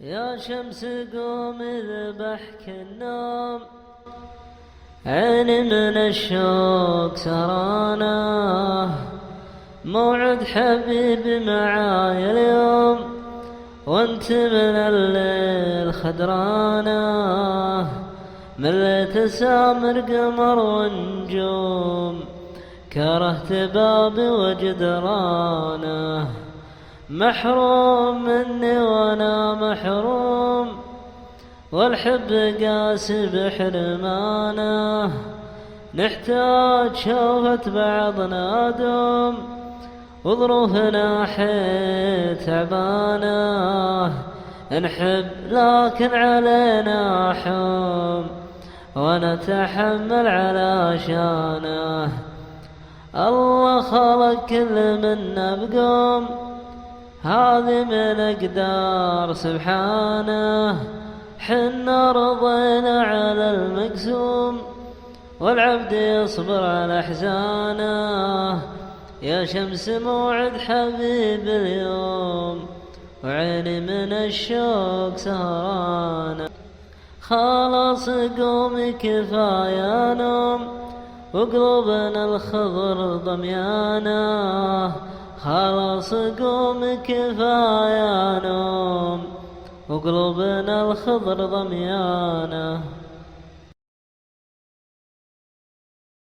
يا شمس قوم ذبحك النوم، عيني من الشوق سهرانة، موعد حبيبي معاي اليوم، وانت من الليل خدرانة، مليت سامر قمر ونجوم، كرهت بابي وجدرانه، محروم مني وانا محروم، والحب قاسي بحرمانه، نحتاج شوفة بعضنا دوم، وظروفنا حيل تعبانه، نحب لكن علينا حوم، ونتحمل على شانه، الله خلق كل منا بقوم، هذه من أقدار سبحانه، حنا رضينا على المقسوم، والعبد يصبر على أحزانه، يا شمس موعد حبيب اليوم، وعيني من الشوق سهرانة، خلاص قومي كفاية نوم، وقلوبنا الخضر ضميانه، خلاص قوم كفاية نوم، وقلوبنا الخضر ضميانه.